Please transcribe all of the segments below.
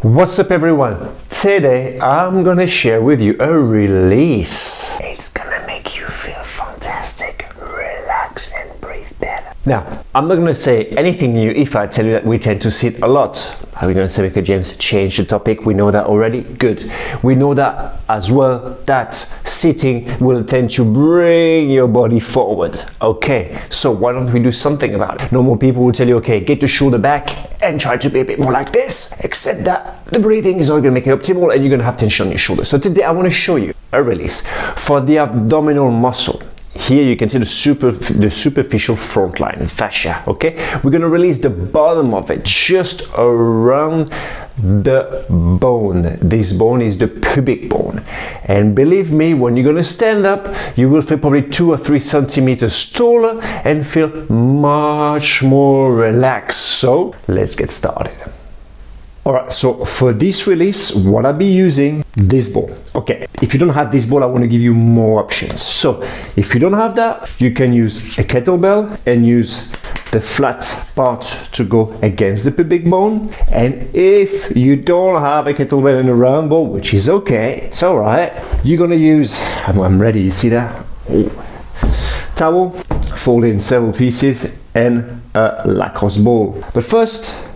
What's up everyone? Today I'm gonna share with you a release. It's gonna make you feel fantastic, relax and breathe better. Now, I'm not gonna say anything new if I tell you that we tend to sit a lot. Are we gonna say, okay James, change the topic? We know that already? Good. We know that as well, that sitting will tend to bring your body forward. Okay, so why don't we do something about it? Normal people will tell you, okay, get the shoulder back and try to be a bit more like this, except that the breathing is not going to make it optimal and you're going to have tension on your shoulder. So today I want to show you a release for the abdominal muscle. Here you can see the superficial front line fascia. Okay, we're going to release the bottom of it, just around the bone. This bone is the pubic bone, and believe me, when you're going to stand up, you will feel probably 2 or 3 centimeters taller and feel much more relaxed. So let's get started. Alright, so for this release, what I'll be using, this ball. Okay, if you don't have this ball, I want to give you more options. So if you don't have that, you can use a kettlebell and use the flat part to go against the pubic bone. And if you don't have a kettlebell and a round ball, which is okay, it's alright, you're gonna use, I'm ready, you see that? Towel, fold in several pieces, and a lacrosse ball. But first,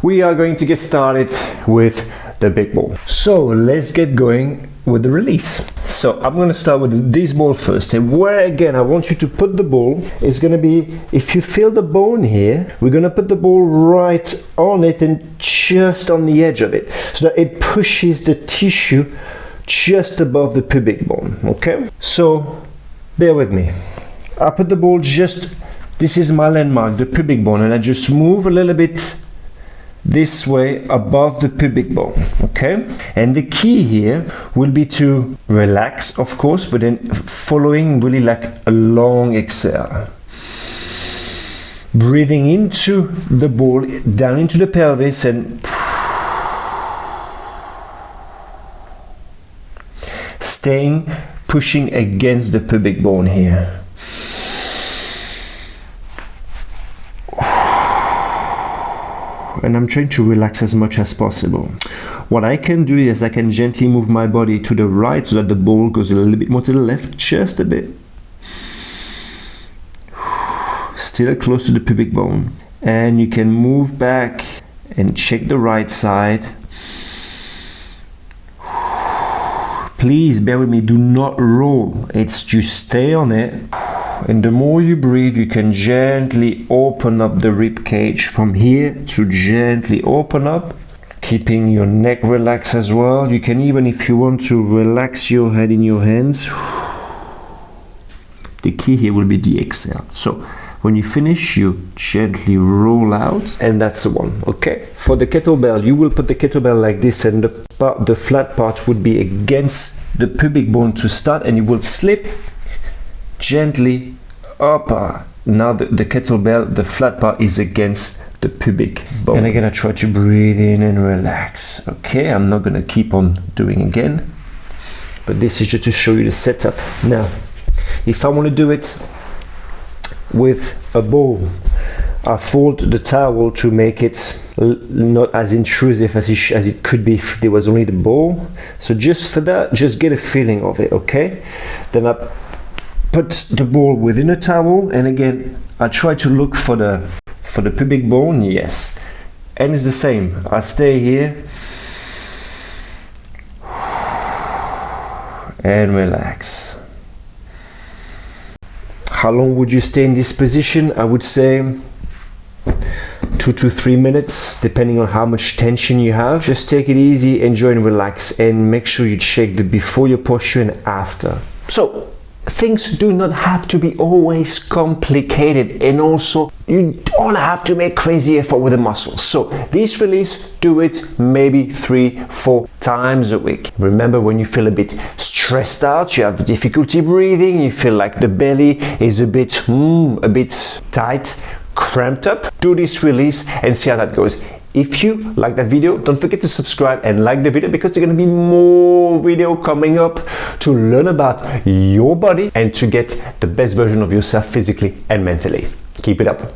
we are going to get started with the big ball. So let's get going with the release. So I'm going to start with this ball first, and where again I want you to put the ball is going to be, if you feel the bone here, we're going to put the ball right on it and just on the edge of it, so that it pushes the tissue just above the pubic bone. Okay, so bear with me. I put the ball just, this is my landmark, the pubic bone, and I just move a little bit this way above the pubic bone. Okay, and the key here will be to relax, of course, but then following really like a long exhale, breathing into the ball, down into the pelvis, and staying, pushing against the pubic bone here. And I'm trying to relax as much as possible. What I can do is I can gently move my body to the right so that the ball goes a little bit more to the left, just a bit. Still close to the pubic bone. And you can move back and check the right side. Please bear with me, do not roll. It's just stay on it. And the more you breathe, you can gently open up the rib cage from here to gently open up, keeping your neck relaxed as well. You can even, if you want to, relax your head in your hands. The key here will be the exhale. So when you finish, you gently roll out, and that's the one. Okay, for the kettlebell, you will put the kettlebell like this, and the flat part would be against the pubic bone to start, and you will slip gently up. Now the kettlebell, the flat part is against the pubic bone. And again, I try to breathe in and relax. Okay, I'm not gonna keep on doing again, but this is just to show you the setup. Now, if I want to do it with a ball, I fold the towel to make it not as intrusive as it could be if there was only the ball. So just for that, just get a feeling of it. Okay, then I put the ball within a towel, and again I try to look for the pubic bone. Yes, and it's the same. I stay here and relax. How long would you stay in this position? I would say 2 to 3 minutes, depending on how much tension you have. Just take it easy, enjoy and relax, and make sure you check the before your posture and after. So things do not have to be always complicated, and also you don't have to make crazy effort with the muscles. So this release, do it maybe 3-4 times a week. Remember, when you feel a bit stressed out, you have difficulty breathing, you feel like the belly is a bit tight, cramped up, do this release and see how that goes. If you like that video, don't forget to subscribe and like the video, because there's going to be more video coming up to learn about your body and to get the best version of yourself physically and mentally. Keep it up.